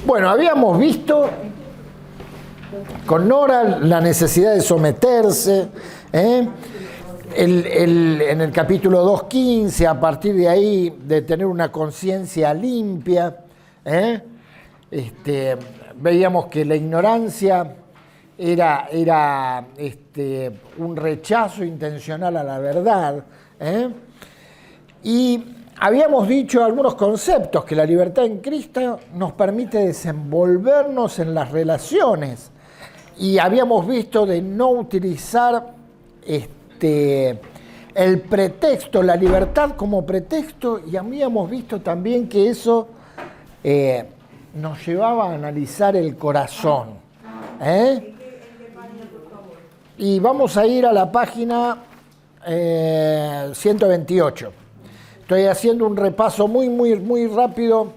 Bueno, habíamos visto con Nora la necesidad de someterse, en el capítulo 2.15, a partir de ahí, de tener una conciencia limpia. Veíamos que la ignorancia era un rechazo intencional a la verdad. Y habíamos dicho algunos conceptos, que la libertad en Cristo nos permite desenvolvernos en las relaciones. Y habíamos visto de no utilizar el pretexto, la libertad como pretexto, y habíamos visto también que eso nos llevaba a analizar el corazón. Y vamos a ir a la página 128. Estoy haciendo un repaso muy rápido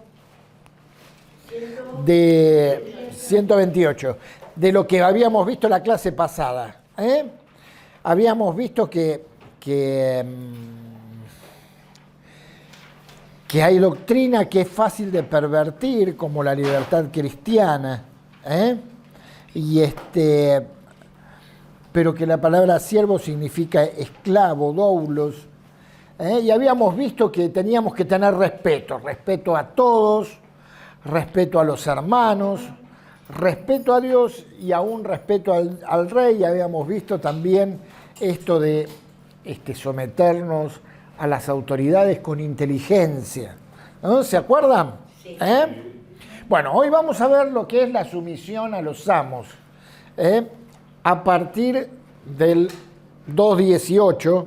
de 128, de lo que habíamos visto en la clase pasada. Habíamos visto que hay doctrina que es fácil de pervertir, como la libertad cristiana, pero que la palabra siervo significa esclavo, doulos. Y habíamos visto que teníamos que tener respeto a todos, respeto a los hermanos, respeto a Dios y aún respeto al rey. Habíamos visto también esto de someternos a las autoridades con inteligencia. ¿No? ¿Se acuerdan? Sí. Bueno, hoy vamos a ver lo que es la sumisión a los amos, a partir del 2.18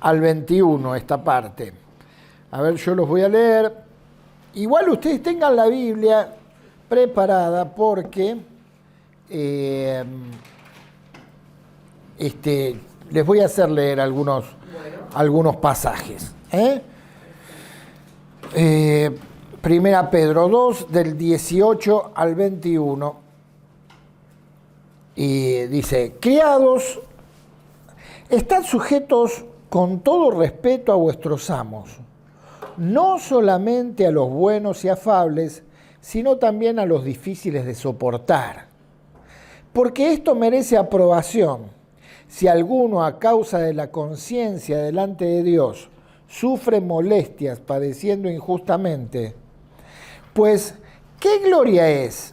al 21, esta parte. A ver, yo los voy a leer. Igual ustedes tengan la Biblia preparada porque les voy a hacer leer algunos pasajes. Primera Pedro 2, del 18 al 21. Y dice: criados, estad sujetos con todo respeto a vuestros amos, no solamente a los buenos y afables, sino también a los difíciles de soportar. Porque esto merece aprobación. Si alguno, a causa de la conciencia delante de Dios, sufre molestias padeciendo injustamente, pues, ¿qué gloria es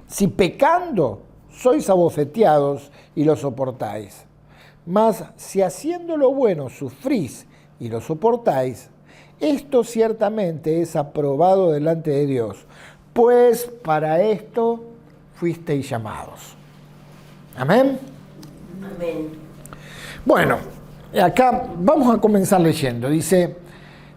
si pecando sois abofeteados y lo soportáis? Mas si haciendo lo bueno sufrís y lo soportáis, esto ciertamente es aprobado delante de Dios, pues para esto fuisteis llamados. Amén. Amén. Bueno, acá vamos a comenzar leyendo. Dice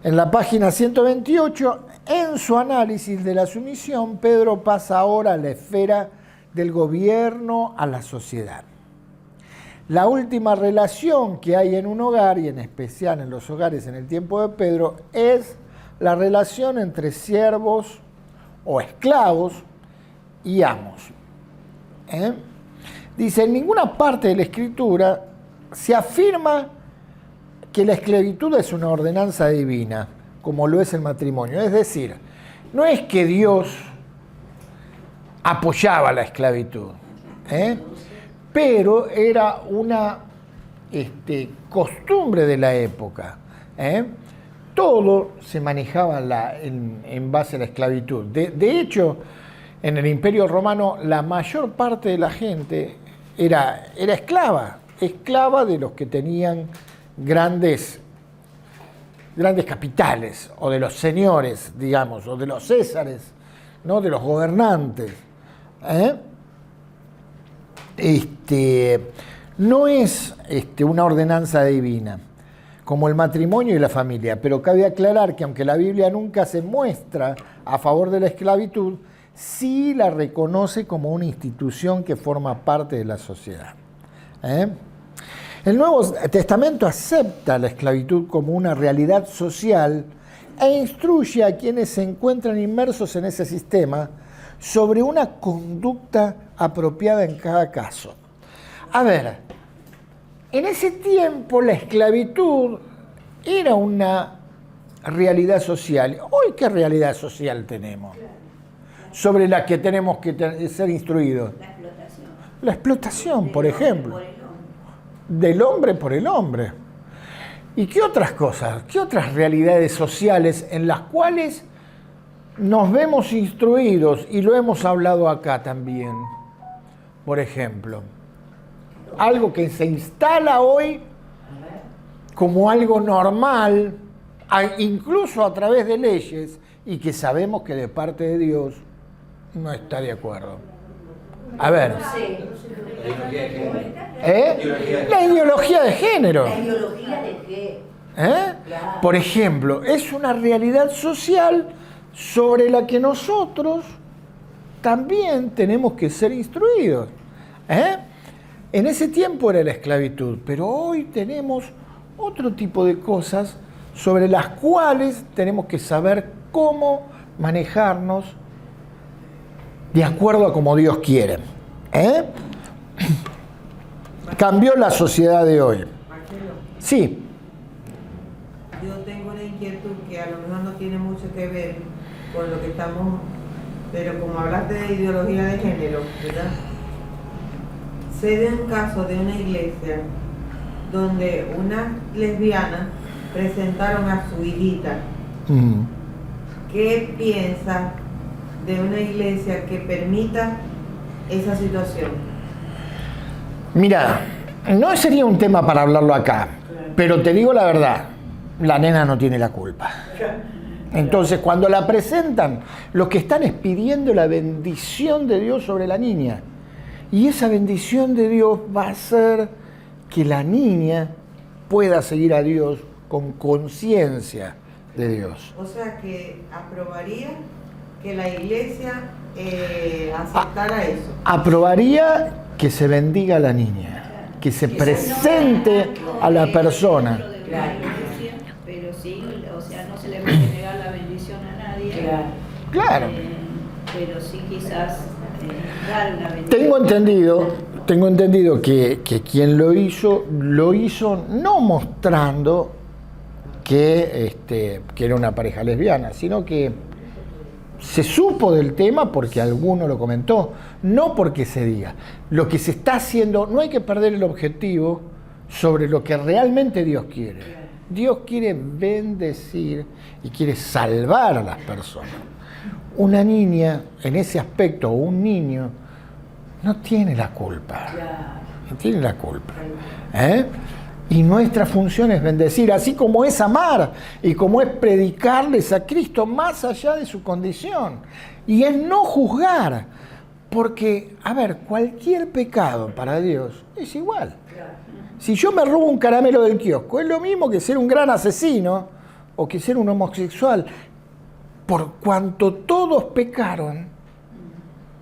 en la página 128, en su análisis de la sumisión, Pedro pasa ahora a la esfera del gobierno a la sociedad. La última relación que hay en un hogar, y en especial en los hogares en el tiempo de Pedro, es la relación entre siervos o esclavos y amos. Dice, en ninguna parte de la Escritura se afirma que la esclavitud es una ordenanza divina, como lo es el matrimonio. Es decir, no es que Dios apoyaba la esclavitud, pero era una costumbre de la época. Todo se manejaba en base a la esclavitud. De hecho, en el Imperio Romano la mayor parte de la gente era esclava de los que tenían grandes capitales, o de los señores, digamos, o de los césares, ¿no? De los gobernantes. No es una ordenanza divina, como el matrimonio y la familia, pero cabe aclarar que aunque la Biblia nunca se muestra a favor de la esclavitud, sí la reconoce como una institución que forma parte de la sociedad. El Nuevo Testamento acepta la esclavitud como una realidad social e instruye a quienes se encuentran inmersos en ese sistema sobre una conducta apropiada en cada caso. A ver, en ese tiempo la esclavitud era una realidad social. ¿Hoy qué realidad social tenemos? sobre las que tenemos que ser instruidos? La explotación. La explotación, por ejemplo. Por el hombre. Del hombre por el hombre. ¿Y qué otras cosas? ¿Qué otras realidades sociales en las cuales nos vemos instruidos y lo hemos hablado acá también? Por ejemplo, algo que se instala hoy como algo normal, incluso a través de leyes, y que sabemos que de parte de Dios no está de acuerdo. A ver. La ideología de género. La ideología de qué. Claro. Por ejemplo, es una realidad social sobre la que nosotros también tenemos que ser instruidos. En ese tiempo era la esclavitud, pero hoy tenemos otro tipo de cosas sobre las cuales tenemos que saber cómo manejarnos de acuerdo a como Dios quiere. Cambió la sociedad de hoy. Marcelo, Sí. yo tengo una inquietud que a lo mejor no tiene mucho que ver con lo que estamos, pero como hablaste de ideología de género, ¿verdad? Sé de un caso de una iglesia donde unas lesbianas presentaron a su hijita. ¿Qué piensas de una iglesia que permita esa situación? Mira, no sería un tema para hablarlo acá, pero te digo la verdad, la nena no tiene la culpa. Entonces, cuando la presentan, lo que están es pidiendo la bendición de Dios sobre la niña. Y esa bendición de Dios va a hacer que la niña pueda seguir a Dios con conciencia de Dios. O sea, que aprobaría que la iglesia aceptara eso. Aprobaría que se bendiga a la niña, que se presente a la persona. Claro. Pero sí, o sea, no se le puede negar la bendición a nadie. Claro. Pero sí quizás dar una bendición. Tengo entendido que quien lo hizo no mostrando que era una pareja lesbiana, sino que se supo del tema porque alguno lo comentó, no porque se diga. Lo que se está haciendo, no hay que perder el objetivo sobre lo que realmente Dios quiere. Dios quiere bendecir y quiere salvar a las personas. Una niña, en ese aspecto, o un niño, no tiene la culpa. No tiene la culpa. Y nuestra función es bendecir, así como es amar y como es predicarles a Cristo más allá de su condición. Y es no juzgar, porque, a ver, cualquier pecado para Dios es igual. Si yo me robo un caramelo del kiosco, es lo mismo que ser un gran asesino o que ser un homosexual. Por cuanto todos pecaron,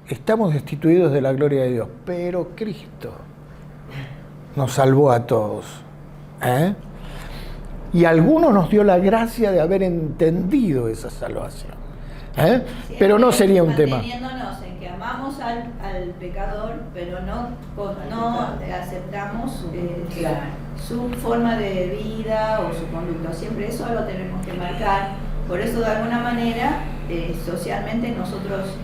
estamos destituidos de la gloria de Dios. Pero Cristo nos salvó a todos. Y a algunos nos dio la gracia de haber entendido esa salvación. Pero no sería un tema. Manteniéndonos en que amamos al pecador, pero no aceptamos su forma de vida o su conducta. Siempre eso lo tenemos que marcar. Por eso, de alguna manera, socialmente nosotros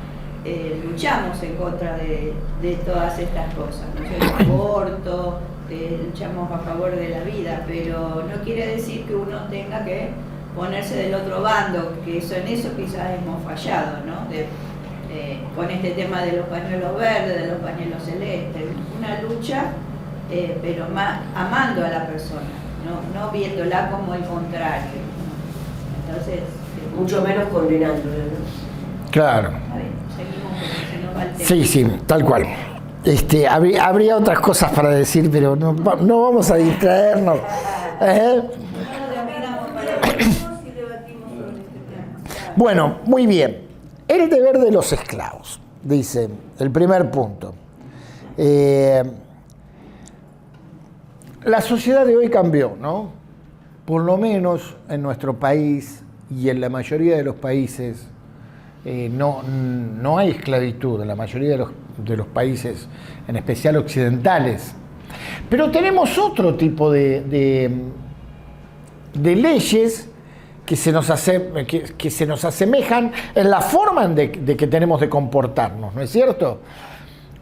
luchamos en contra de todas estas cosas, ¿no? El aborto, luchamos a favor de la vida, pero no quiere decir que uno tenga que ponerse del otro bando, que en eso quizás hemos fallado, ¿no? Con este tema de los pañuelos verdes, de los pañuelos celestes, una lucha, pero más amando a la persona, no viéndola como el contrario, ¿no? Entonces, mucho menos condenándola, ¿no? Claro. A ver, seguimos porque se nos va el tema. Sí, sí, tal cual. Habría otras cosas para decir, pero no vamos a distraernos. Bueno, muy bien. El deber de los esclavos, dice el primer punto. La sociedad de hoy cambió, ¿no? Por lo menos en nuestro país y en la mayoría de los países no hay esclavitud, en la mayoría de los países, en especial occidentales. Pero tenemos otro tipo de leyes que se nos asemejan en la forma de que tenemos de comportarnos, ¿no es cierto?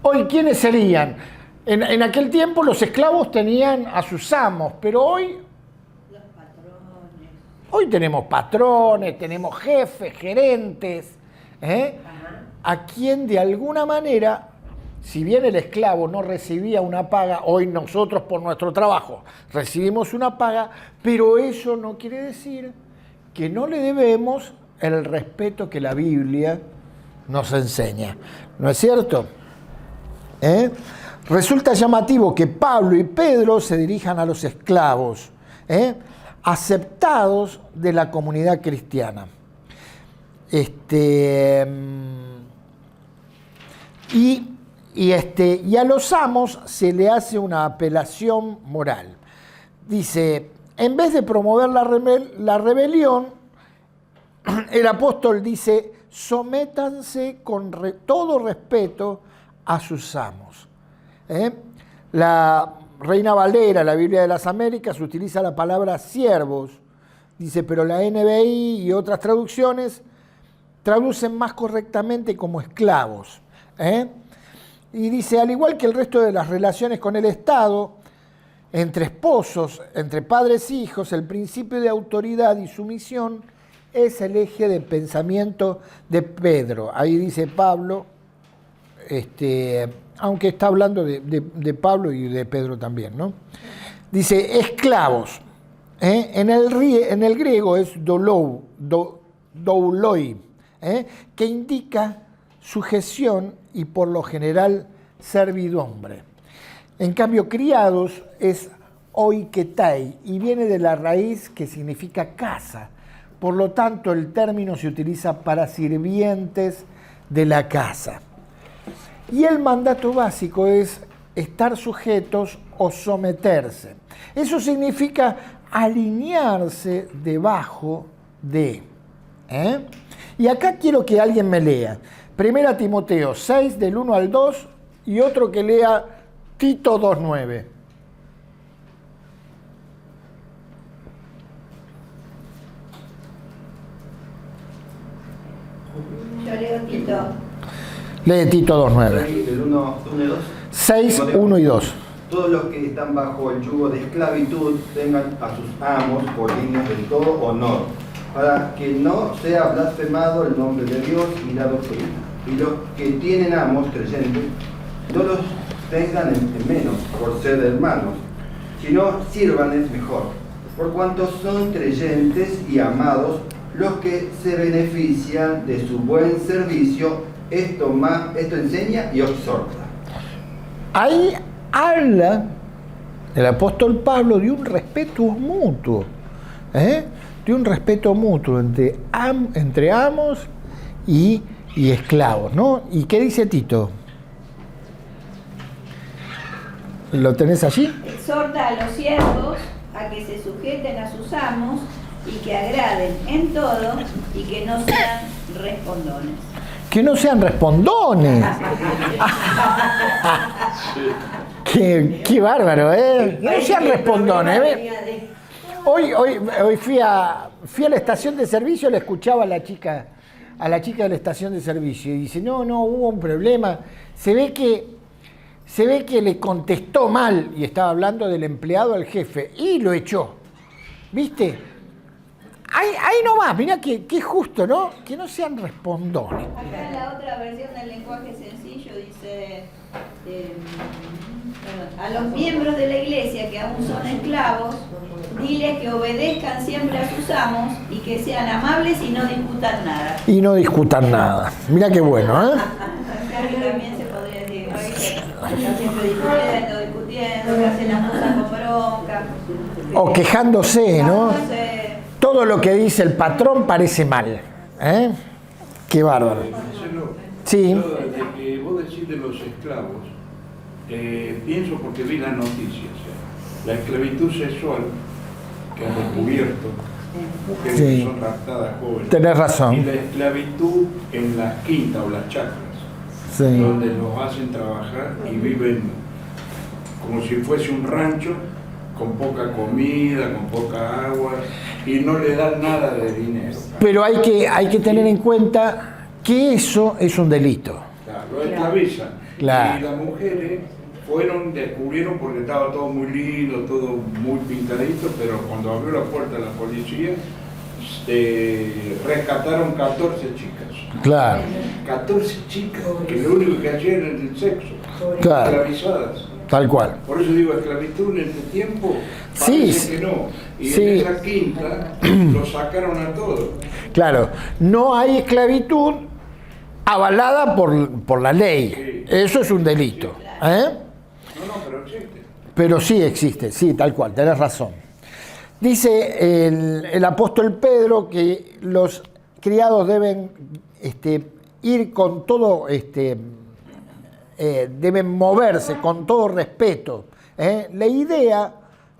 Hoy, ¿quiénes serían? En aquel tiempo los esclavos tenían a sus amos, pero hoy tenemos patrones, tenemos jefes, gerentes, a quien de alguna manera, si bien el esclavo no recibía una paga, hoy nosotros por nuestro trabajo recibimos una paga, pero eso no quiere decir que no le debemos el respeto que la Biblia nos enseña, ¿no es cierto? Resulta llamativo que Pablo y Pedro se dirijan a los esclavos, aceptados de la comunidad cristiana. Y a los amos se le hace una apelación moral. Dice, en vez de promover la rebelión, el apóstol dice, sométanse con todo respeto a sus amos. La Reina Valera, la Biblia de las Américas, utiliza la palabra siervos. Dice, pero la NBI y otras traducciones traducen más correctamente como esclavos. Y dice, al igual que el resto de las relaciones con el Estado, entre esposos, entre padres e hijos, el principio de autoridad y sumisión es el eje de pensamiento de Pedro. Ahí dice Pablo, aunque está hablando de Pablo y de Pedro también, ¿no? Dice, esclavos. En el griego es douloi, que indica sujeción y por lo general servidumbre. En cambio, criados es oiketai y viene de la raíz que significa casa. Por lo tanto, el término se utiliza para sirvientes de la casa. Y el mandato básico es estar sujetos o someterse. Eso significa alinearse debajo de. Y acá quiero que alguien me lea. 1 Timoteo 6, del 1 al 2, y otro que lea Tito 2:9. Yo leo Tito. Lee Tito 2:9. Del 1 y 2. 6, 1 y 2. Todos los que están bajo el yugo de esclavitud tengan a sus amos por dignos de todo honor, para que no sea blasfemado el nombre de Dios y la doctrina. Y los que tienen amos creyentes, no los tengan en menos por ser hermanos, sino sírvanles mejor, por cuanto son creyentes y amados los que se benefician de su buen servicio. Esto enseña y exhorta. Ahí habla el apóstol Pablo de un respeto mutuo, de un respeto mutuo entre amos y esclavos, ¿no? ¿Y qué dice Tito? ¿Lo tenés allí? Exhorta a los siervos a que se sujeten a sus amos y que agraden en todo y que no sean respondones. Que no sean respondones. Qué bárbaro, ¿eh? Que no sean respondones. Hoy fui a la estación de servicio, le escuchaba a la chica de la estación de servicio y dice, no, hubo un problema. Se ve que le contestó mal y estaba hablando del empleado al jefe y lo echó. ¿Viste? Ahí nomás, mirá que justo, ¿no? Que no sean respondones. Acá en la otra versión del lenguaje sencillo dice, a los miembros de la iglesia que aún son esclavos, diles que obedezcan siempre a sus amos y que sean amables y no discutan nada. Y no discutan nada. Mirá qué bueno, ¿eh? Acá también se podría decir, ¿no? Que están siempre discutiendo, que hacen las cosas con bronca. O quejándose, ¿no? Quejándose. Todo lo que dice el patrón parece mal. Qué bárbaro. Sí. Yo, desde que vos decís de los esclavos, pienso porque vi las noticias. La esclavitud sexual que han descubierto, mujeres que son raptadas jóvenes. Tenés razón. Y la esclavitud en las quintas o las chacras, donde los hacen trabajar y viven como si fuese un rancho, con poca comida, con poca agua. y no le dan nada de dinero. Pero hay que tener en cuenta que eso es un delito. Claro, lo esclavizan. Claro. Y las mujeres descubrieron porque estaba todo muy lindo, todo muy pintadito, pero cuando abrió la puerta la policía, rescataron 14 chicas. Claro. 14 chicas que lo único que hacían era el sexo, Claro. esclavizadas. Tal cual. Por eso digo, esclavitud en este tiempo, Sí, parece que no. Y sí. en esa quinta lo sacaron a todos. Claro, no hay esclavitud avalada por la ley. Sí. Eso es un delito. ¿Eh? No, pero existe. Pero sí existe, sí, tal cual, tenés razón. Dice el apóstol Pedro que los criados deben ir con todo, deben moverse con todo respeto. La idea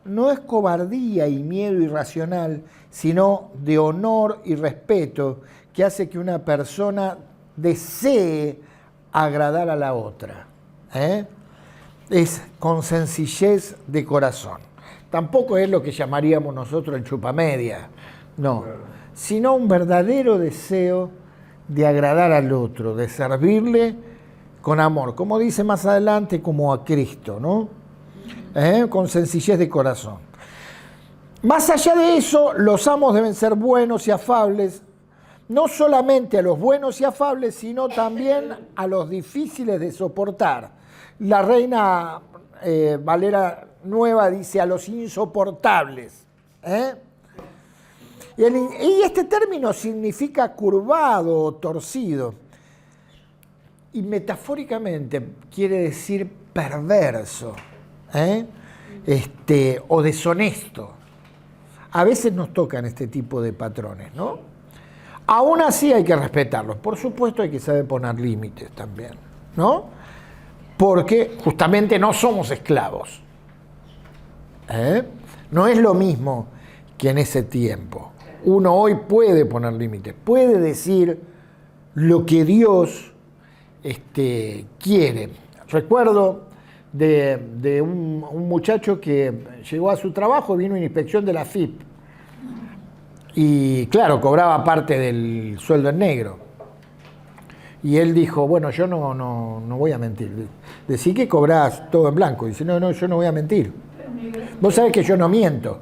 no es cobardía y miedo irracional, sino de honor y respeto que hace que una persona desee agradar a la otra. Es con sencillez de corazón. Tampoco es lo que llamaríamos nosotros el chupamedia, no, sino un verdadero deseo de agradar al otro, de servirle con amor, como dice más adelante, como a Cristo, ¿no? Con sencillez de corazón. Más allá de eso, los amos deben ser buenos y afables, no solamente a los buenos y afables, sino también a los difíciles de soportar. La Reina Valera Nueva dice a los insoportables. Y este término significa curvado o torcido. Y metafóricamente quiere decir perverso, o deshonesto. A veces nos tocan este tipo de patrones, ¿no? Aún así hay que respetarlos. Por supuesto hay que saber poner límites también, ¿no? Porque justamente no somos esclavos. No es lo mismo que en ese tiempo. Uno hoy puede poner límites, puede decir lo que Dios quiere. Recuerdo de un muchacho que llegó a su trabajo, vino una inspección de la FIP y claro, cobraba parte del sueldo en negro. Y él dijo, bueno, yo no voy a mentir. Decí que cobrás todo en blanco. Dice, no, yo no voy a mentir. Vos sabés que yo no miento.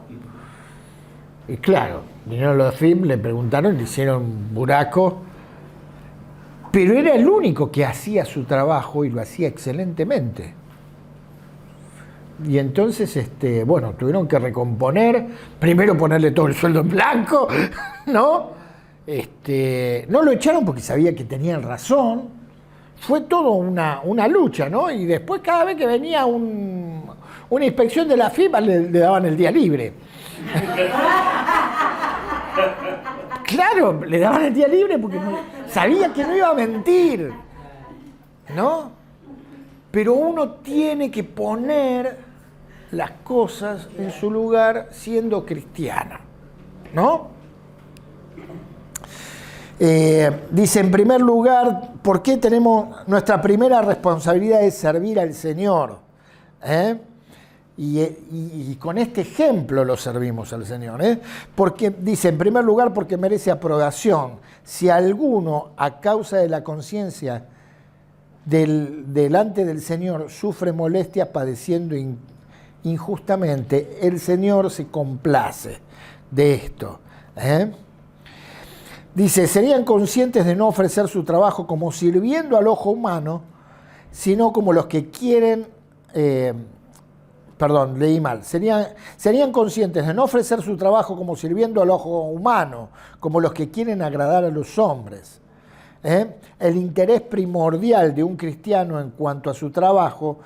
Y claro, vinieron los FIP, le preguntaron, le hicieron un buraco. Pero era el único que hacía su trabajo y lo hacía excelentemente. Y entonces, bueno, tuvieron que recomponer, primero ponerle todo el sueldo en blanco, ¿no? No lo echaron porque sabía que tenían razón. Fue todo una lucha, ¿no? Y después cada vez que venía una inspección de la FIP le daban el día libre. Claro, le daban el día libre porque sabía que no iba a mentir, ¿no? Pero uno tiene que poner las cosas en su lugar siendo cristiano, ¿no? Dice, en primer lugar, ¿por qué tenemos nuestra primera responsabilidad es servir al Señor? Y con este ejemplo lo servimos al Señor. Porque dice, en primer lugar, porque merece aprobación. Si alguno, a causa de la conciencia delante del Señor, sufre molestias padeciendo injustamente, el Señor se complace de esto. Dice, serían conscientes de no ofrecer su trabajo como sirviendo al ojo humano, sino como los que quieren, leí mal, serían conscientes de no ofrecer su trabajo como sirviendo al ojo humano, como los que quieren agradar a los hombres. El interés primordial de un cristiano en cuanto a su trabajo,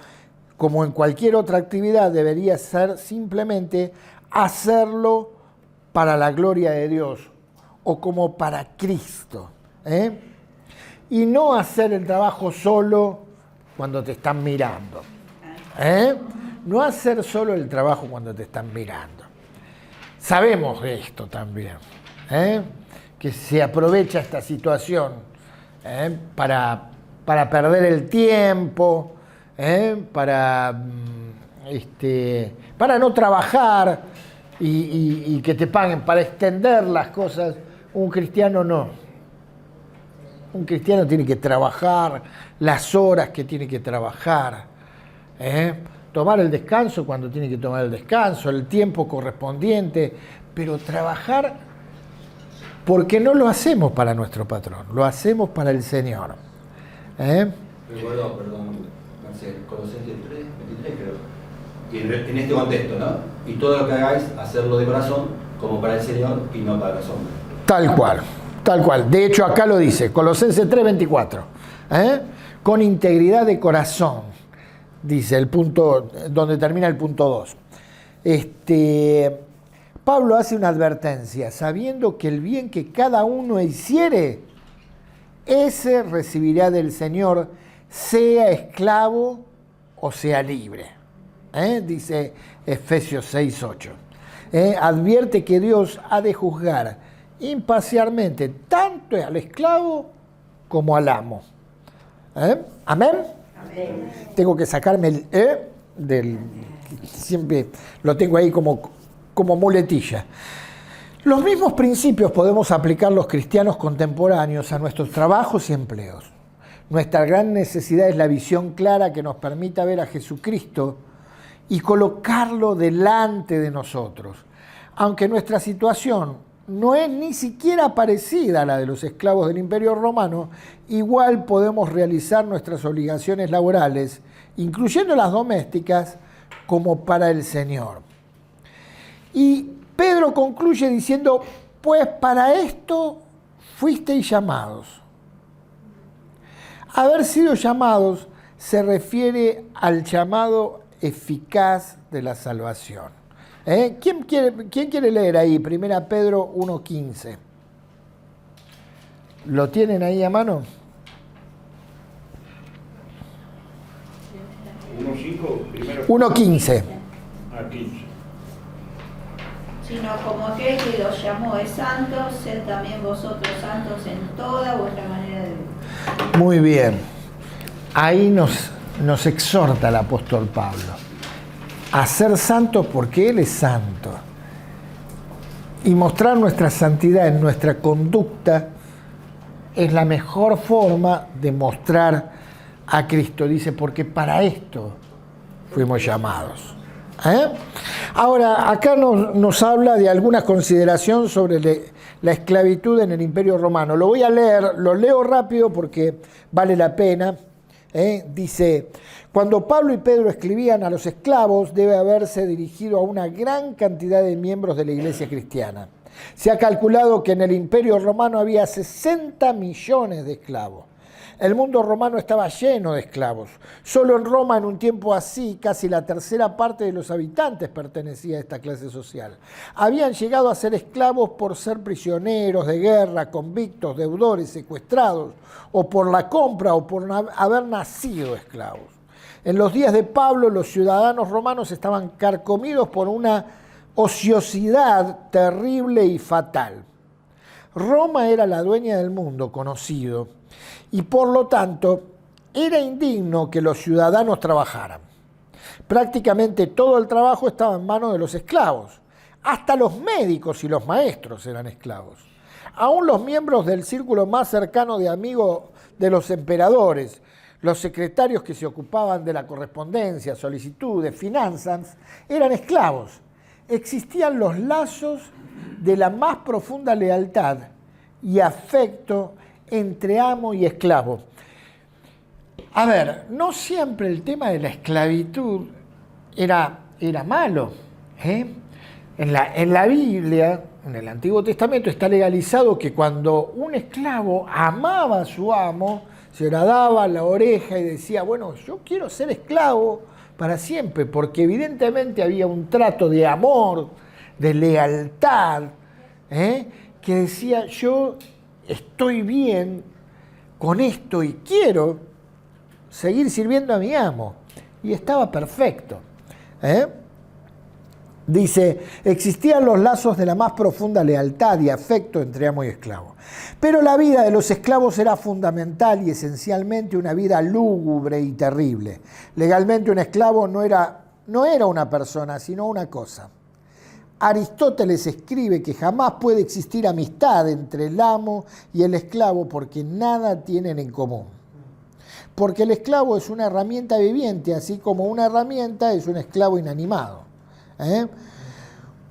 como en cualquier otra actividad, debería ser simplemente hacerlo para la gloria de Dios o como para Cristo. Y no hacer el trabajo solo cuando te están mirando. No hacer solo el trabajo cuando te están mirando. Sabemos de esto también, que se aprovecha esta situación para perder el tiempo, para no trabajar y que te paguen para extender las cosas. Un cristiano no. Un cristiano tiene que trabajar las horas que tiene que trabajar, tomar el descanso cuando tiene que tomar el descanso, el tiempo correspondiente, pero trabajar porque no lo hacemos para nuestro patrón, lo hacemos para el Señor. Recuerdo, perdón, Marcelo, Colosenses 3, 23 creo, y en este contexto, ¿no? Y todo lo que hagáis, hacerlo de corazón, como para el Señor y no para los hombres. Tal cual, tal cual. De hecho, acá lo dice, Colosenses 3, 24. Con integridad de corazón, dice el punto, donde termina el punto 2. Pablo hace una advertencia, sabiendo que el bien que cada uno hiciere, ese recibirá del Señor, sea esclavo o sea libre. Dice Efesios 6, 8. Advierte que Dios ha de juzgar imparcialmente tanto al esclavo como al amo. ¿Amén? Amén. Tengo que sacarme el del... Siempre lo tengo ahí como muletilla. Los mismos principios podemos aplicar los cristianos contemporáneos a nuestros trabajos y empleos. Nuestra gran necesidad es la visión clara que nos permita ver a Jesucristo y colocarlo delante de nosotros. Aunque nuestra situación no es ni siquiera parecida a la de los esclavos del Imperio Romano, igual podemos realizar nuestras obligaciones laborales, incluyendo las domésticas, como para el Señor. Y Pedro concluye diciendo, pues para esto fuisteis llamados. Haber sido llamados se refiere al llamado eficaz de la salvación. ¿Quién quiere leer ahí? 1 Pedro 1.15. ¿Lo tienen ahí a mano? 1.5, primero. 1.15. A 15. Sino como aquel que los llamó es santo, sed también vosotros santos en toda vuestra manera de vivir. Muy bien. Ahí nos exhorta el apóstol Pablo a ser santos porque Él es santo. Y mostrar nuestra santidad en nuestra conducta es la mejor forma de mostrar a Cristo. Dice, porque para esto fuimos llamados. Ahora, acá nos habla de alguna consideración sobre la esclavitud en el Imperio Romano. Lo voy a leer, lo leo rápido porque vale la pena. Dice, cuando Pablo y Pedro escribían a los esclavos, debe haberse dirigido a una gran cantidad de miembros de la iglesia cristiana. Se ha calculado que en el Imperio Romano había 60 millones de esclavos. El mundo romano estaba lleno de esclavos. Solo en Roma, en un tiempo así, casi la tercera parte de los habitantes pertenecía a esta clase social. Habían llegado a ser esclavos por ser prisioneros de guerra, convictos, deudores, secuestrados, o por la compra o por haber nacido esclavos. En los días de Pablo, los ciudadanos romanos estaban carcomidos por una ociosidad terrible y fatal. Roma era la dueña del mundo conocido y por lo tanto era indigno que los ciudadanos trabajaran. Prácticamente todo el trabajo estaba en manos de los esclavos. Hasta los médicos y los maestros eran esclavos. Aún los miembros del círculo más cercano de amigos de los emperadores, los secretarios que se ocupaban de la correspondencia, solicitudes, finanzas, eran esclavos. Existían los lazos de la más profunda lealtad y afecto entre amo y esclavo. A ver, no siempre el tema de la esclavitud era malo. En la Biblia, en el Antiguo Testamento, está legalizado que cuando un esclavo amaba a su amo, se le daba la oreja y decía, bueno, yo quiero ser esclavo para siempre, porque evidentemente había un trato de amor, de lealtad, que decía, yo estoy bien con esto y quiero seguir sirviendo a mi amo. Y estaba perfecto. Dice, existían los lazos de la más profunda lealtad y afecto entre amo y esclavo. Pero la vida de los esclavos era fundamental y esencialmente una vida lúgubre y terrible. Legalmente un esclavo no era una persona, sino una cosa. Aristóteles escribe que jamás puede existir amistad entre el amo y el esclavo porque nada tienen en común. Porque el esclavo es una herramienta viviente, así como una herramienta es un esclavo inanimado.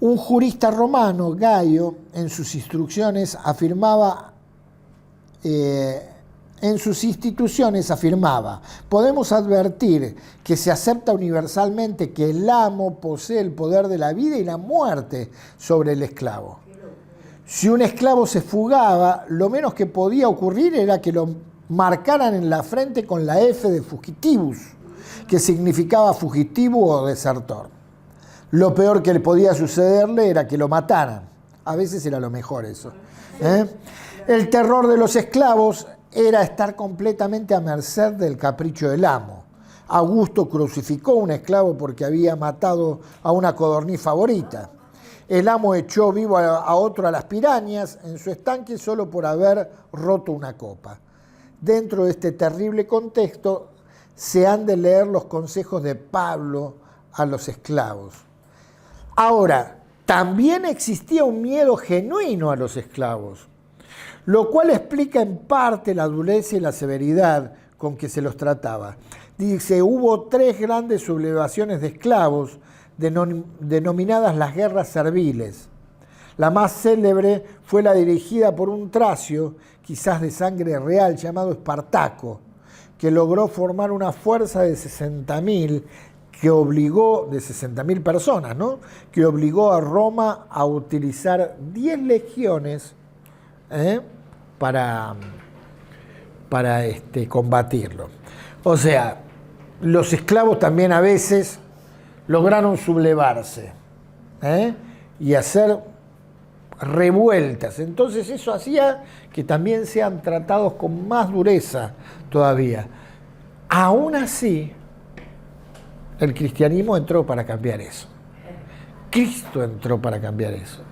Un jurista romano, Gayo, en sus instrucciones afirmaba, podemos advertir que se acepta universalmente que el amo posee el poder de la vida y la muerte sobre el esclavo. Si un esclavo se fugaba, lo menos que podía ocurrir era que lo marcaran en la frente con la F de fugitivus, que significaba fugitivo o desertor. Lo peor que le podía sucederle era que lo mataran. A veces era lo mejor eso. El terror de los esclavos era estar completamente a merced del capricho del amo. Augusto crucificó a un esclavo porque había matado a una codorniz favorita. El amo echó vivo a otro a las pirañas en su estanque solo por haber roto una copa. Dentro de este terrible contexto se han de leer los consejos de Pablo a los esclavos. Ahora, también existía un miedo genuino a los esclavos, lo cual explica en parte la dureza y la severidad con que se los trataba. Dice, hubo 3 grandes sublevaciones de esclavos denominadas las guerras serviles. La más célebre fue la dirigida por un tracio, quizás de sangre real, llamado Espartaco, que logró formar una fuerza de 60.000 de 60.000 personas, ¿no? Que obligó a Roma a utilizar 10 legiones para combatirlo. O sea, los esclavos también a veces lograron sublevarse y hacer revueltas. Entonces eso hacía que también sean tratados con más dureza todavía. Aún así, el cristianismo entró para cambiar eso. Cristo entró para cambiar eso.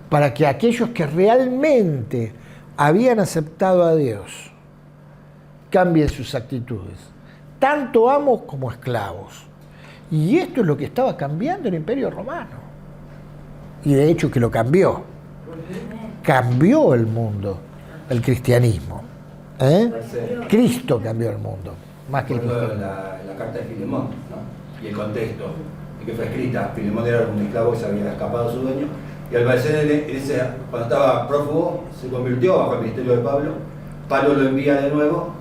Para que aquellos que realmente habían aceptado a Dios cambien sus actitudes, tanto amos como esclavos. Y esto es lo que estaba cambiando el Imperio Romano. Y de hecho que lo cambió. Cambió el mundo, el cristianismo. Cristo cambió el mundo, más que el cristianismo. La carta de Filemón, ¿no? Y el contexto en que fue escrita. Filemón era un esclavo que se había escapado a su dueño. Y al parecer, cuando estaba prófugo, se convirtió bajo el ministerio de Pablo. Pablo lo envía de nuevo.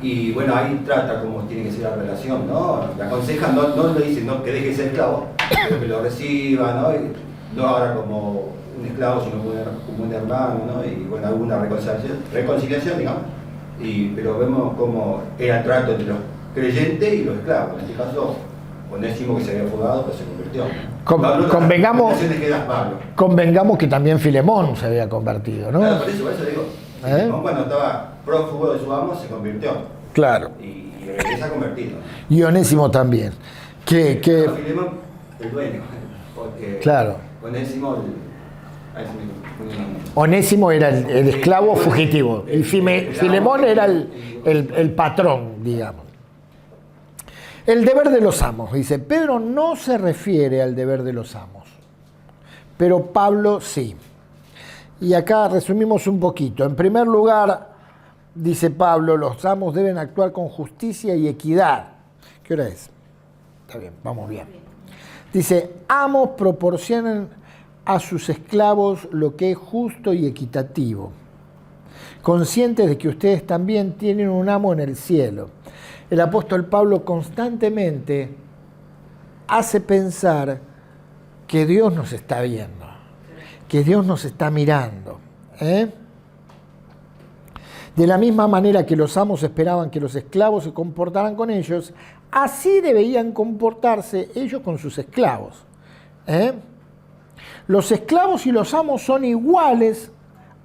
Y bueno, ahí trata cómo tiene que ser la relación, ¿no? Le aconseja, no le dice no, que deje de ser esclavo, pero que lo reciba, ¿no? Y no ahora como un esclavo, sino como un hermano, ¿no? Y bueno, alguna reconciliación, digamos. Pero vemos cómo era el trato entre los creyentes y los esclavos. En este caso, Onésimo, que se había fugado, pues se convirtió. Convengamos que también Filemón se había convertido, ¿no? Claro, por eso digo. Filemón, cuando estaba prófugo de su amo, se convirtió. Claro. Y regresa convertido. Y Onésimo también. Filemón, el dueño. Porque claro. Onésimo era el esclavo fugitivo. Y Filemón era el patrón, digamos. El deber de los amos. Dice, Pedro no se refiere al deber de los amos, pero Pablo sí. Y acá resumimos un poquito. En primer lugar, dice Pablo, los amos deben actuar con justicia y equidad. ¿Qué hora es? Está bien, vamos bien. Dice, amos proporcionen a sus esclavos lo que es justo y equitativo, conscientes de que ustedes también tienen un amo en el cielo. El apóstol Pablo constantemente hace pensar que Dios nos está viendo, que Dios nos está mirando. De la misma manera que los amos esperaban que los esclavos se comportaran con ellos, así deberían comportarse ellos con sus esclavos. Los esclavos y los amos son iguales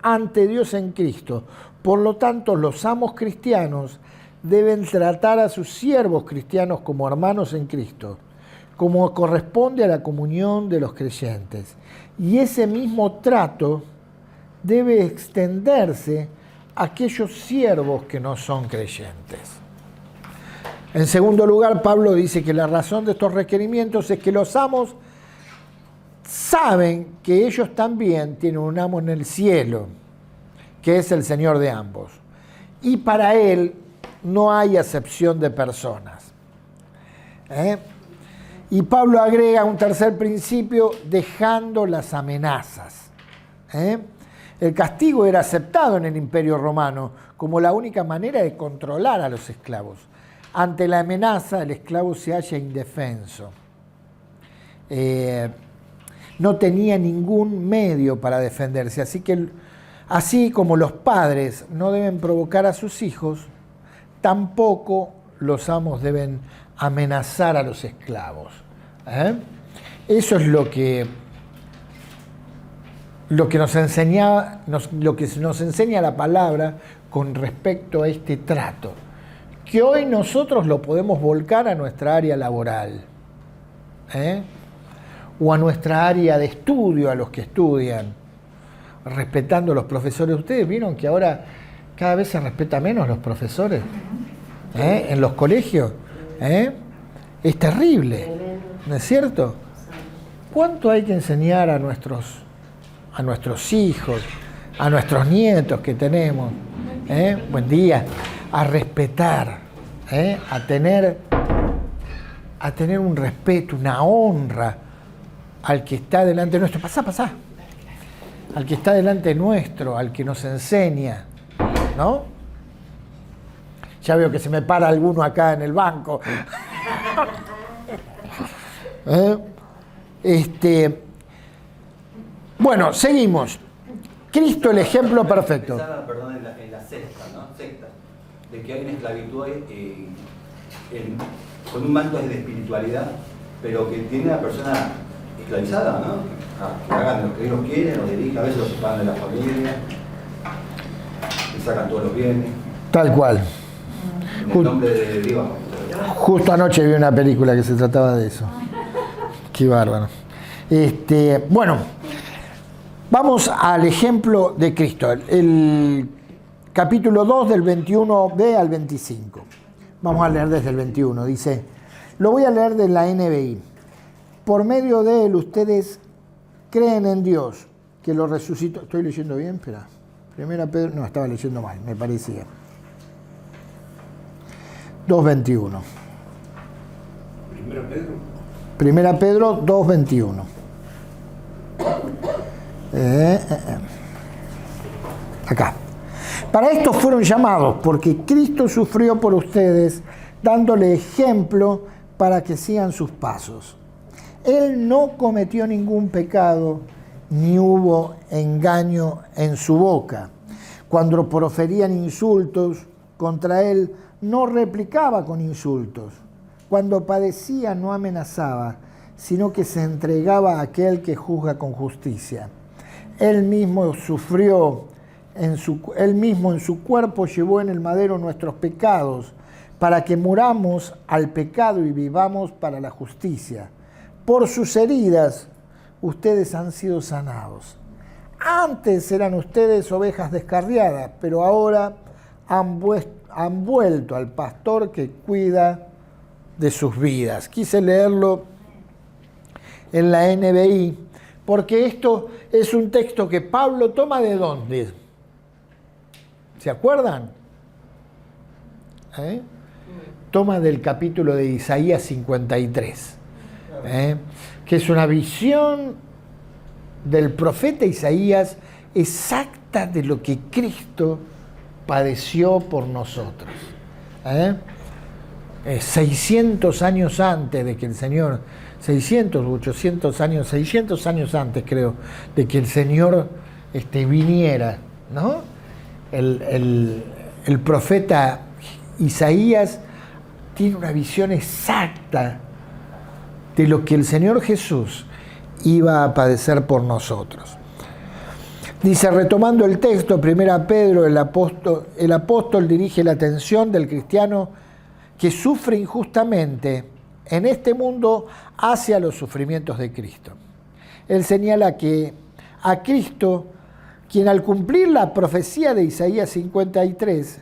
ante Dios en Cristo. Por lo tanto, los amos cristianos deben tratar a sus siervos cristianos como hermanos en Cristo, como corresponde a la comunión de los creyentes. Y ese mismo trato debe extenderse a aquellos siervos que no son creyentes. En segundo lugar, Pablo dice que la razón de estos requerimientos es que los amos saben que ellos también tienen un amo en el cielo, que es el Señor de ambos. Y para Él no hay acepción de personas. Y Pablo agrega un tercer principio, dejando las amenazas. El castigo era aceptado en el Imperio Romano como la única manera de controlar a los esclavos. Ante la amenaza, el esclavo se halla indefenso. No tenía ningún medio para defenderse. Así que, así como los padres no deben provocar a sus hijos, tampoco los amos deben amenazar a los esclavos. Eso es lo que nos enseña la palabra con respecto a este trato, que hoy nosotros lo podemos volcar a nuestra área laboral, o a nuestra área de estudio, a los que estudian, respetando a los profesores. Ustedes vieron que ahora cada vez se respeta menos los profesores en los colegios. Es terrible, ¿no es cierto? ¿Cuánto hay que enseñar a nuestros hijos, a nuestros nietos que tenemos? Buen día. A respetar, a tener un respeto, una honra al que está delante nuestro. Pasá. Al que está delante nuestro, al que nos enseña, ¿no? Ya veo que se me para alguno acá en el banco. Bueno, seguimos. Cristo, el ejemplo perfecto. Perdón, en la secta, ¿no? Secta, de que hay una esclavitud con un manto de espiritualidad, pero que tiene a la persona esclavizada, ¿no? Que hagan lo que ellos quieren, los dirigen, a veces los separan de la familia, le sacan todos los bienes. Tal cual. En el nombre de Dios. Justo anoche vi una película que se trataba de eso. Qué bárbaro. Bueno, vamos al ejemplo de Cristo. El capítulo 2 del 21b al 25. Vamos a leer desde el 21. Dice, lo voy a leer de la NBI. Por medio de él ustedes creen en Dios, que lo resucitó. ¿Estoy leyendo bien? Espera. Primera Pedro, no, estaba leyendo mal, me parecía. 2.21. Primera Pedro. Primera Pedro 2.21. Acá. Para esto fueron llamados, porque Cristo sufrió por ustedes, dándole ejemplo para que sigan sus pasos. Él no cometió ningún pecado, ni hubo engaño en su boca. Cuando proferían insultos contra él, no replicaba con insultos. Cuando padecía, no amenazaba, sino que se entregaba a aquel que juzga con justicia. Él mismo sufrió, él mismo en su cuerpo llevó en el madero nuestros pecados, para que muramos al pecado y vivamos para la justicia. Por sus heridas, ustedes han sido sanados. Antes eran ustedes ovejas descarriadas, pero ahora han vuelto al pastor que cuida de sus vidas. Quise leerlo en la NBI, porque esto es un texto que Pablo toma ¿de dónde? ¿Se acuerdan? Toma del capítulo de Isaías 53, que es una visión del profeta Isaías exacta de lo que Cristo padeció por nosotros. 600 años antes de que el Señor, 600 u 800 años, 600 años antes creo, de que el Señor viniera, ¿no? El profeta Isaías tiene una visión exacta de lo que el Señor Jesús iba a padecer por nosotros. Dice, retomando el texto, 1 Pedro, el apóstol dirige la atención del cristiano que sufre injustamente en este mundo hacia los sufrimientos de Cristo. Él señala que a Cristo, quien al cumplir la profecía de Isaías 53,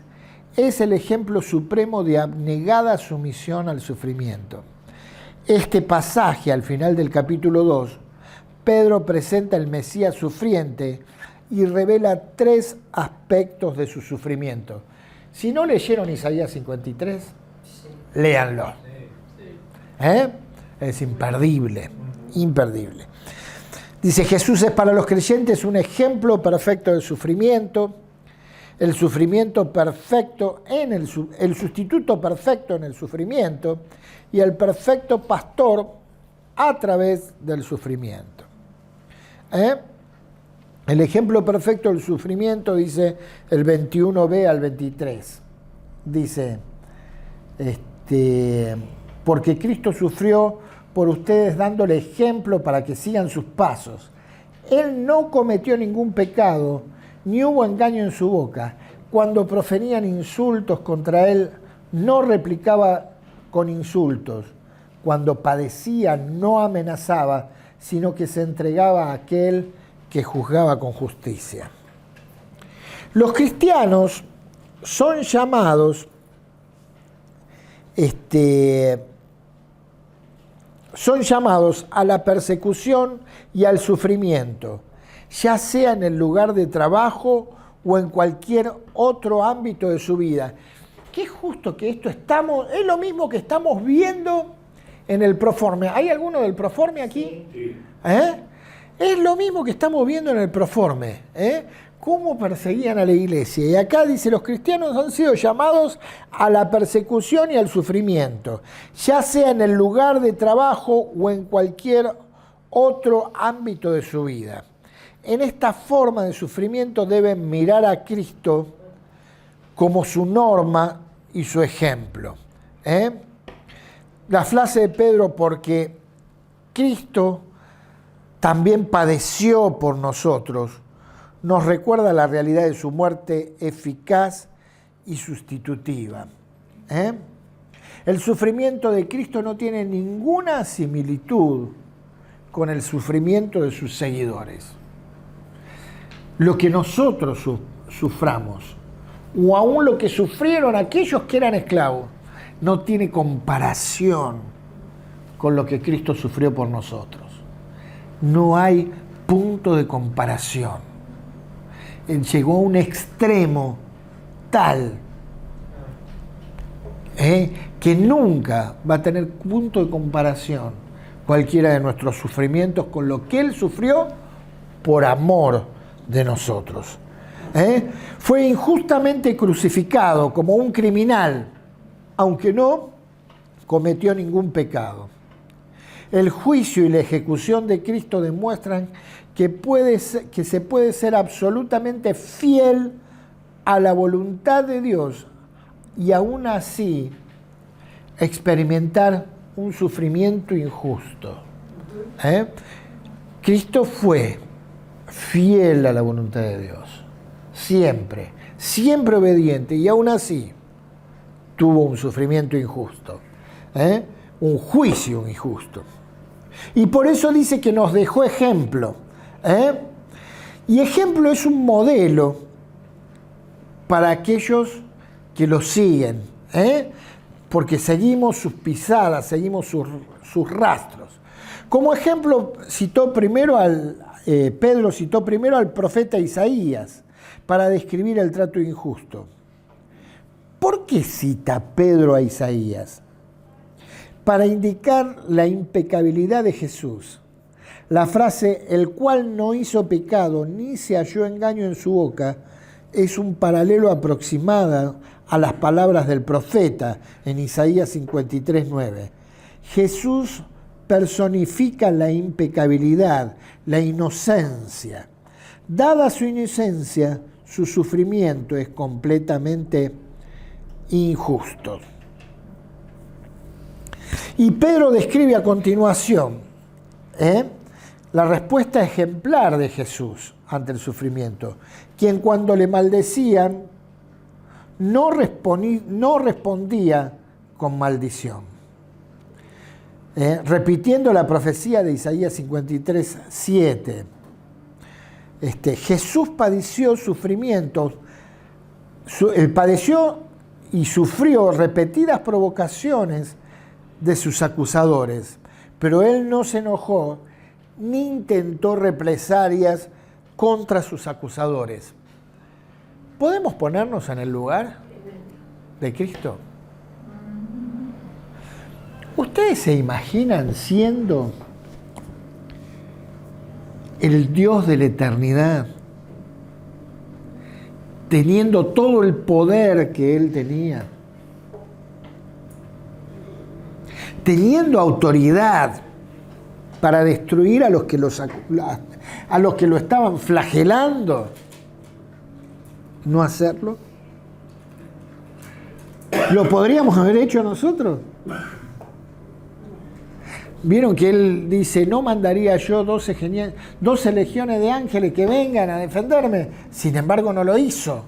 es el ejemplo supremo de abnegada sumisión al sufrimiento. Este pasaje, al final del capítulo 2, Pedro presenta el Mesías sufriente y revela 3 aspectos de su sufrimiento. Si no leyeron Isaías 53, léanlo. Es imperdible, imperdible. Dice, Jesús es para los creyentes un ejemplo perfecto del sufrimiento, el sufrimiento perfecto el sustituto perfecto en el sufrimiento y el perfecto pastor a través del sufrimiento. El ejemplo perfecto del sufrimiento, dice el 21b al 23, dice, porque Cristo sufrió por ustedes dándole ejemplo para que sigan sus pasos. Él no cometió ningún pecado, ni hubo engaño en su boca. Cuando proferían insultos contra él, no replicaba con insultos. Cuando padecía, no amenazaba, sino que se entregaba a aquel que juzgaba con justicia. Los cristianos son llamados a la persecución y al sufrimiento, ya sea en el lugar de trabajo o en cualquier otro ámbito de su vida. Qué justo que esto es lo mismo que estamos viendo en el Proforme. ¿Hay alguno del Proforme aquí? Sí. Es lo mismo que estamos viendo en el Proforme. Cómo perseguían a la iglesia. Y acá dice, los cristianos han sido llamados a la persecución y al sufrimiento, ya sea en el lugar de trabajo o en cualquier otro ámbito de su vida. En esta forma de sufrimiento deben mirar a Cristo como su norma y su ejemplo. La frase de Pedro, porque Cristo también padeció por nosotros, nos recuerda la realidad de su muerte eficaz y sustitutiva. El sufrimiento de Cristo no tiene ninguna similitud con el sufrimiento de sus seguidores. Lo que nosotros suframos, o aún lo que sufrieron aquellos que eran esclavos, no tiene comparación con lo que Cristo sufrió por nosotros. No hay punto de comparación. Él llegó a un extremo tal que nunca va a tener punto de comparación cualquiera de nuestros sufrimientos con lo que Él sufrió por amor de nosotros. Fue injustamente crucificado como un criminal, aunque no cometió ningún pecado. El juicio y la ejecución de Cristo demuestran que se puede ser absolutamente fiel a la voluntad de Dios y aún así experimentar un sufrimiento injusto. Cristo fue fiel a la voluntad de Dios, siempre, siempre obediente, y aún así tuvo un sufrimiento injusto, un juicio injusto. Y por eso dice que nos dejó ejemplo. Y ejemplo es un modelo para aquellos que lo siguen, porque seguimos sus pisadas, seguimos sus rastros. Como ejemplo, Pedro citó primero al profeta Isaías para describir el trato injusto. ¿Por qué cita Pedro a Isaías? Para indicar la impecabilidad de Jesús. La frase, el cual no hizo pecado ni se halló engaño en su boca, es un paralelo aproximado a las palabras del profeta en Isaías 53:9. Jesús personifica la impecabilidad, la inocencia. Dada su inocencia, su sufrimiento es completamente injusto. Y Pedro describe a continuación la respuesta ejemplar de Jesús ante el sufrimiento, quien cuando le maldecían no respondía con maldición. Repitiendo la profecía de Isaías 53:7, Jesús padeció sufrimientos, padeció y sufrió repetidas provocaciones de sus acusadores, pero él no se enojó ni intentó represalias contra sus acusadores. ¿Podemos ponernos en el lugar de Cristo? ¿Ustedes se imaginan siendo el Dios de la eternidad, teniendo todo el poder que Él tenía, teniendo autoridad para destruir a los que lo estaban flagelando, no hacerlo? ¿Lo podríamos haber hecho nosotros? Vieron que Él dice, no mandaría yo 12 legiones de ángeles que vengan a defenderme. Sin embargo, no lo hizo,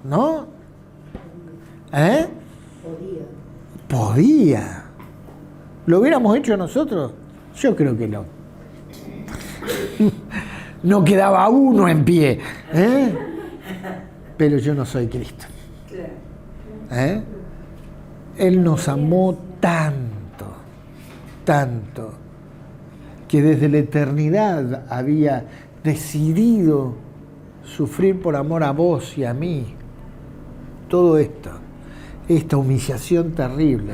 ¿no? Podía. ¿Lo hubiéramos hecho nosotros? Yo creo que no. No quedaba uno en pie. Pero yo no soy Cristo. Él nos amó tanto, que desde la eternidad había decidido sufrir por amor a vos y a mí. Todo esto, esta humillación terrible,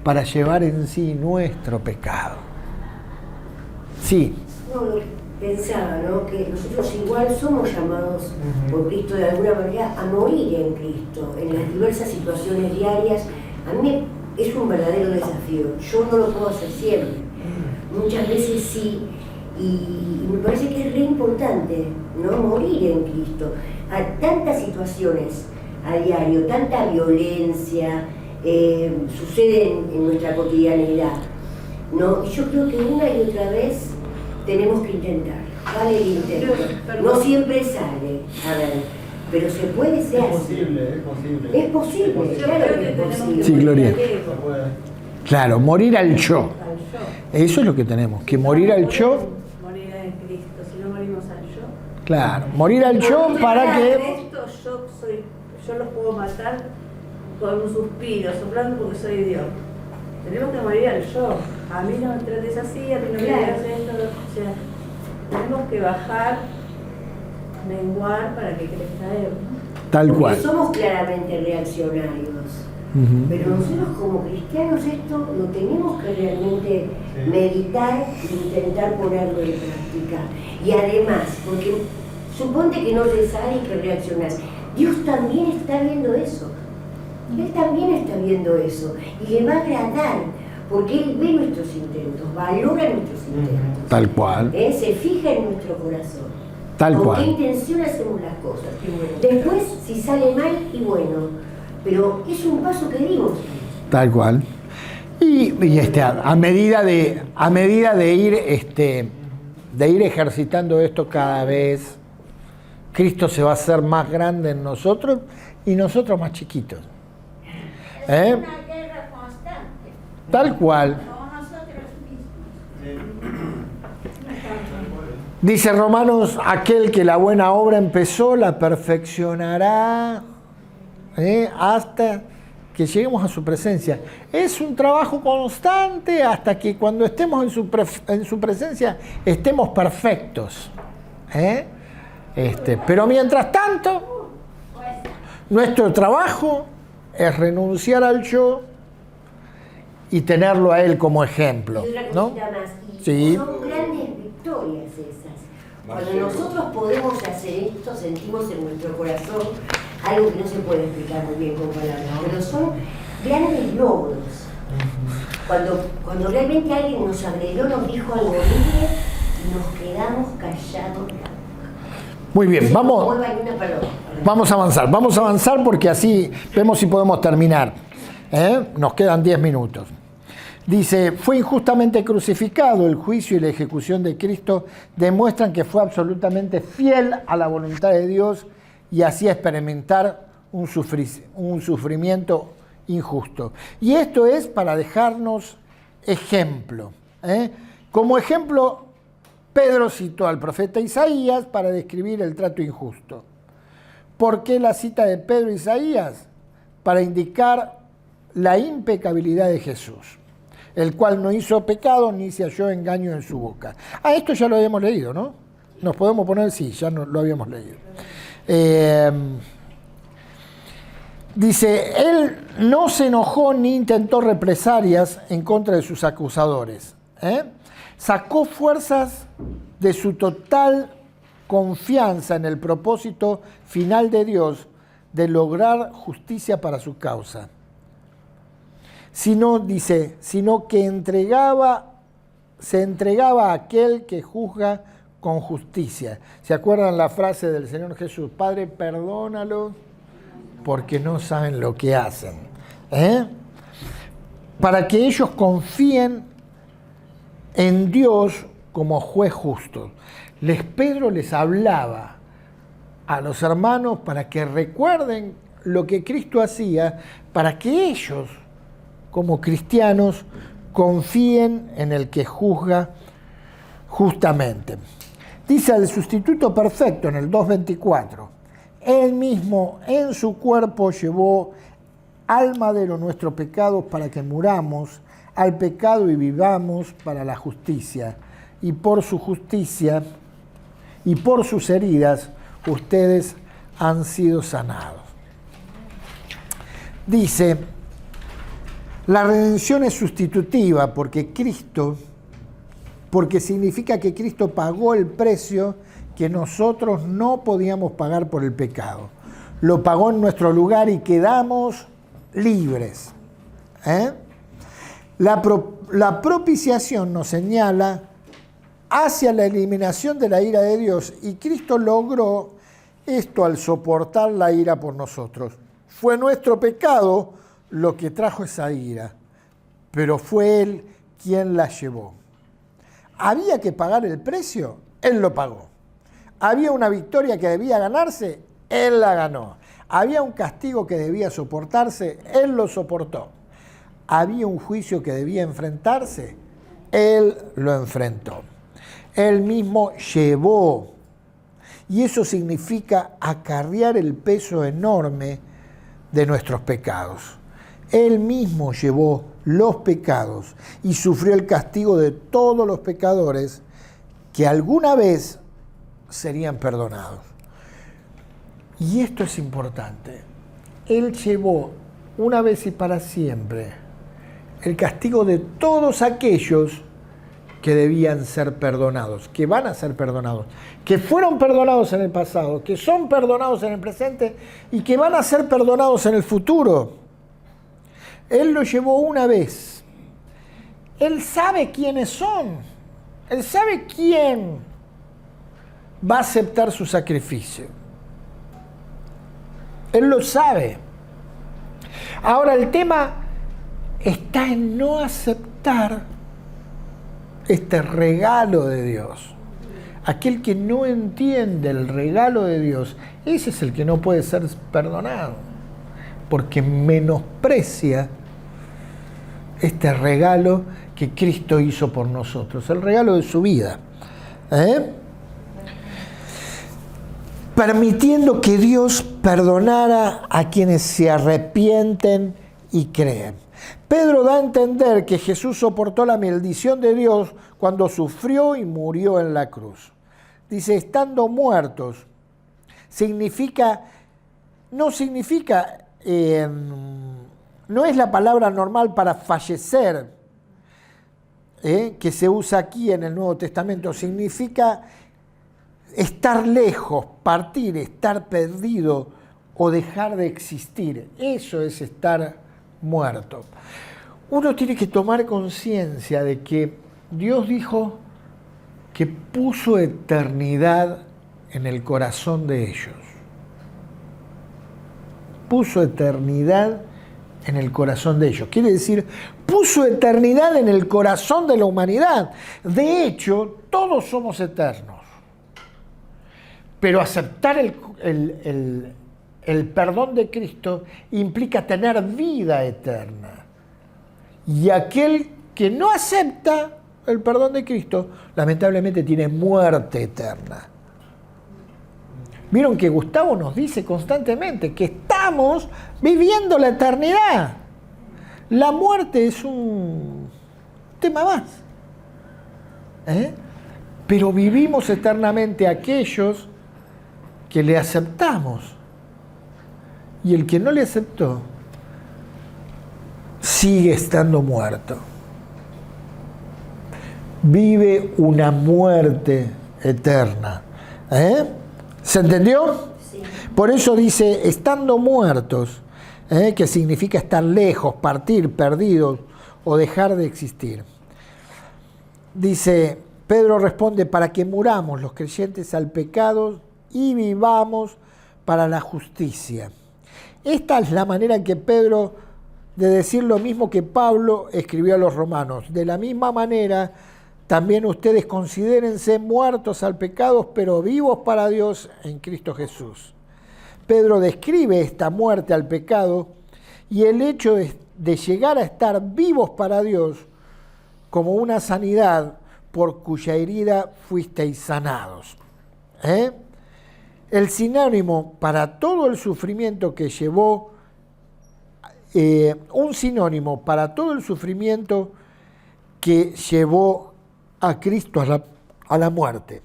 para llevar en sí nuestro pecado. Sí. No, pensaba, ¿no?, que nosotros igual somos llamados por Cristo de alguna manera a morir en Cristo, en las diversas situaciones diarias. A mí es un verdadero desafío. Yo no lo puedo hacer siempre. Muchas veces sí, y me parece que es re importante, ¿no?, morir en Cristo. A tantas situaciones a diario, tanta violencia sucede en nuestra cotidianidad, ¿no? Y yo creo que una y otra vez tenemos que intentar. Vale el intento. No siempre sale, a ver, pero se puede, se hace. Es posible, claro que es posible. Sí, Gloria. Claro, morir al yo. Eso es lo que tenemos, que morir al yo. Morir en Cristo, si no morimos al yo. Claro, morir al yo para que... Yo los puedo matar con un suspiro, soplando porque soy Dios. Tenemos que morir al yo. A mí no me trates así, a mí no me digas esto. O sea, tenemos que bajar, menguar para que crezca Él. Tal cual. Porque somos claramente reaccionarios. Pero nosotros como cristianos esto lo tenemos que realmente meditar e intentar ponerlo en práctica. Y además, porque suponte que no te sale y que reaccionas, Dios también está viendo eso. Él también está viendo eso. Y le va a agradar, porque Él ve nuestros intentos, valora nuestros intentos. Tal cual. Se fija en nuestro corazón. Tal ¿Con cual. qué intención hacemos las cosas? Después, si sale mal, y bueno, pero es un paso que dimos. Tal cual. Y a medida de ir ejercitando esto cada vez, Cristo se va a hacer más grande en nosotros y nosotros más chiquitos. Es una guerra constante. Tal cual. Con nosotros mismos. Dice Romanos, aquel que la buena obra empezó, la perfeccionará hasta que lleguemos a su presencia. Es un trabajo constante hasta que cuando estemos en su presencia estemos perfectos. Pero mientras tanto, nuestro trabajo es renunciar al yo y tenerlo a él como ejemplo. Y otra ¿no? cosita más, y Sí. son grandes victorias esas. Cuando nosotros podemos hacer esto, sentimos en nuestro corazón algo que no se puede explicar muy bien con palabras, pero son grandes logros. Cuando realmente alguien nos agredió, nos dijo algo horrible y nos quedamos callados. Muy bien, vamos a avanzar porque así vemos si podemos terminar. Nos quedan 10 minutos. Dice, fue injustamente crucificado. El juicio y la ejecución de Cristo demuestran que fue absolutamente fiel a la voluntad de Dios y hacía experimentar un sufrimiento injusto. Y esto es para dejarnos ejemplo. Como ejemplo, Pedro citó al profeta Isaías para describir el trato injusto. ¿Por qué la cita de Pedro e Isaías? Para indicar la impecabilidad de Jesús. el cual no hizo pecado ni se halló engaño en su boca. Esto ya lo habíamos leído, ¿no? Nos podemos poner, sí, ya lo habíamos leído. Dice, él no se enojó ni intentó represalias en contra de sus acusadores. Sacó fuerzas de su total confianza en el propósito final de Dios de lograr justicia para su causa. Sino que se entregaba a aquel que juzga con justicia. ¿Se acuerdan la frase del Señor Jesús? Padre, perdónalos porque no saben lo que hacen. Para que ellos confíen en Dios como juez justo. Pedro les hablaba a los hermanos para que recuerden lo que Cristo hacía, para que ellos, como cristianos, confíen en el que juzga justamente. Dice el sustituto perfecto en el 2:24, Él mismo en su cuerpo llevó al madero nuestros pecados para que muramos al pecado y vivamos para la justicia. Y por su justicia y por sus heridas ustedes han sido sanados. Dice, la redención es sustitutiva porque significa que Cristo pagó el precio que nosotros no podíamos pagar por el pecado. Lo pagó en nuestro lugar y quedamos libres. La propiciación nos señala hacia la eliminación de la ira de Dios y Cristo logró esto al soportar la ira por nosotros. Fue nuestro pecado lo que trajo esa ira, pero fue Él quien la llevó. ¿Había que pagar el precio? Él lo pagó. ¿Había una victoria que debía ganarse? Él la ganó. ¿Había un castigo que debía soportarse? Él lo soportó. ¿Había un juicio que debía enfrentarse? Él lo enfrentó. Él mismo llevó. Y eso significa acarrear el peso enorme de nuestros pecados. Él mismo llevó los pecados y sufrió el castigo de todos los pecadores que alguna vez serían perdonados. Y esto es importante. Él llevó una vez y para siempre el castigo de todos aquellos que debían ser perdonados, que van a ser perdonados, que fueron perdonados en el pasado, que son perdonados en el presente y que van a ser perdonados en el futuro. Él lo llevó una vez. Él sabe quiénes son. Él sabe quién va a aceptar su sacrificio. Él lo sabe. Ahora el tema está en no aceptar este regalo de Dios. Aquel que no entiende el regalo de Dios, ese es el que no puede ser perdonado, porque menosprecia este regalo que Cristo hizo por nosotros, el regalo de su vida. Permitiendo que Dios perdonara a quienes se arrepienten y creen. Pedro da a entender que Jesús soportó la maldición de Dios cuando sufrió y murió en la cruz. Dice, estando muertos, no es la palabra normal para fallecer, que se usa aquí en el Nuevo Testamento. Significa estar lejos, partir, estar perdido o dejar de existir. Eso es estar muerto. Uno tiene que tomar conciencia de que Dios dijo que puso eternidad en el corazón de ellos. Puso eternidad en el corazón de ellos. Quiere decir, puso eternidad en el corazón de la humanidad. De hecho, todos somos eternos. Pero aceptar el perdón de Cristo implica tener vida eterna. Y aquel que no acepta el perdón de Cristo, lamentablemente tiene muerte eterna. Vieron que Gustavo nos dice constantemente que estamos viviendo la eternidad. La muerte es un tema más. Pero vivimos eternamente aquellos que le aceptamos. Y el que no le aceptó sigue estando muerto. Vive una muerte eterna. ¿Se entendió? Sí. Por eso dice, estando muertos, que significa estar lejos, partir, perdidos o dejar de existir. Dice, Pedro responde, para que muramos los creyentes al pecado y vivamos para la justicia. Esta es la manera en que Pedro de decir lo mismo que Pablo escribió a los romanos. De la misma manera, también ustedes considérense muertos al pecado, pero vivos para Dios en Cristo Jesús. Pedro describe esta muerte al pecado y el hecho de llegar a estar vivos para Dios como una sanidad por cuya herida fuisteis sanados. El sinónimo para todo el sufrimiento que llevó, un sinónimo para todo el sufrimiento que llevó a Cristo a la muerte.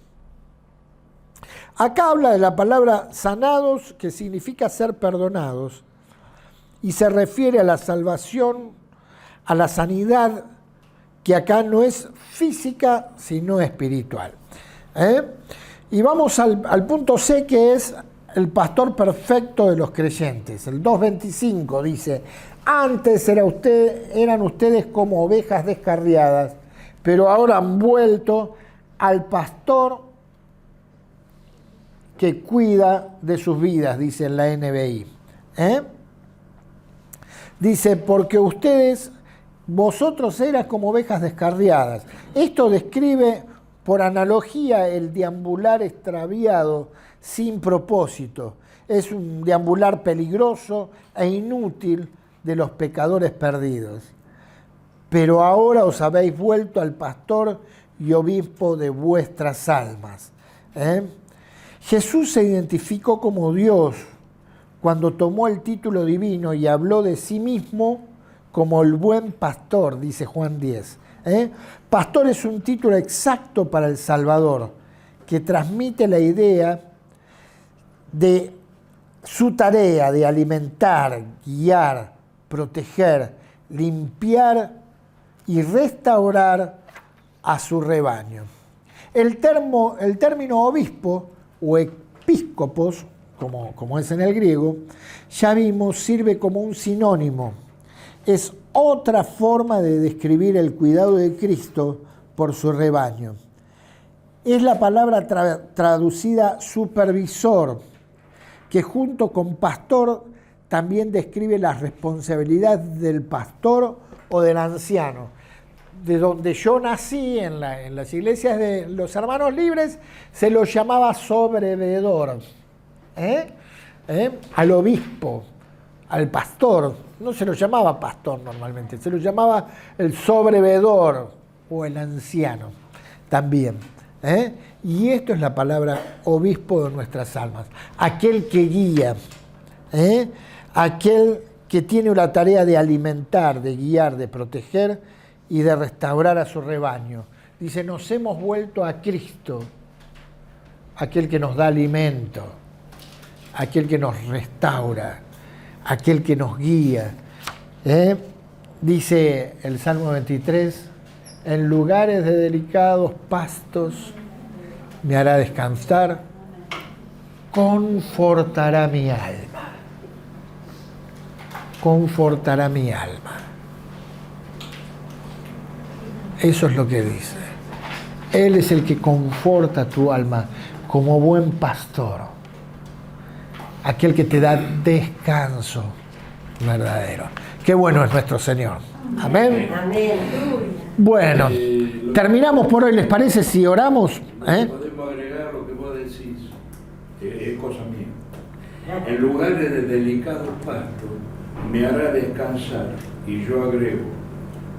Acá habla de la palabra sanados, que significa ser perdonados, y se refiere a la salvación, a la sanidad, que acá no es física, sino espiritual. Y vamos al punto C, que es el pastor perfecto de los creyentes. El 2.25 dice, antes eran ustedes como ovejas descarriadas, pero ahora han vuelto al pastor que cuida de sus vidas, dice en la NBI. Dice, porque vosotros eras como ovejas descarriadas. Esto describe por analogía el deambular extraviado sin propósito. Es un deambular peligroso e inútil de los pecadores perdidos. Pero ahora os habéis vuelto al pastor y obispo de vuestras almas. Jesús se identificó como Dios cuando tomó el título divino y habló de sí mismo como el buen pastor, dice Juan 10. Pastor es un título exacto para el Salvador, que transmite la idea de su tarea de alimentar, guiar, proteger, limpiar y restaurar a su rebaño. El término obispo o episcopos, como es en el griego, ya vimos, sirve como un sinónimo. Es otra forma de describir el cuidado de Cristo por su rebaño. Es la palabra traducida supervisor, que junto con pastor también describe las responsabilidades del pastor o del anciano. De donde yo nací, en las iglesias de los hermanos libres, se lo llamaba sobreveedor. Al obispo, al pastor, no se lo llamaba pastor normalmente, se lo llamaba el sobreveedor o el anciano también. Y esto es la palabra obispo de nuestras almas, aquel que guía, aquel que tiene la tarea de alimentar, de guiar, de proteger y de restaurar a su rebaño. Dice, nos hemos vuelto a Cristo, aquel que nos da alimento, aquel que nos restaura, aquel que nos guía. Dice el Salmo 23, en lugares de delicados pastos me hará descansar, confortará mi alma. Confortará mi alma. Eso es lo que dice. Él es el que conforta tu alma como buen pastor. Aquel que te da descanso verdadero. Qué bueno es nuestro Señor. Amén. Amén. Bueno, terminamos por hoy. ¿Les parece si oramos? Podemos agregar lo que vos decís, es cosa mía. En lugares de delicados pastos me hará descansar, y yo agrego,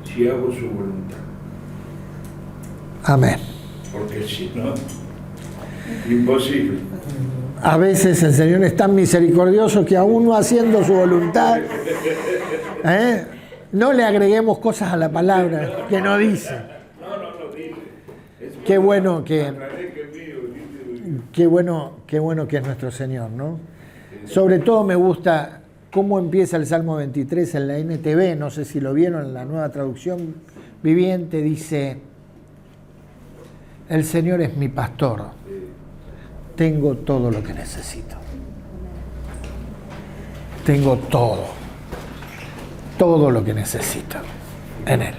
si hago su voluntad. Amén. Porque si no, imposible. A veces el Señor es tan misericordioso que aún no haciendo su voluntad, No le agreguemos cosas a la palabra que no dice. No dice. Qué bueno que, Agradezca mío, qué bueno que es nuestro Señor, ¿no? Sobre todo me gusta cómo empieza el Salmo 23 en la NTV, no sé si lo vieron en la nueva traducción viviente, dice: el Señor es mi pastor, tengo todo lo que necesito. Tengo todo lo que necesito en Él.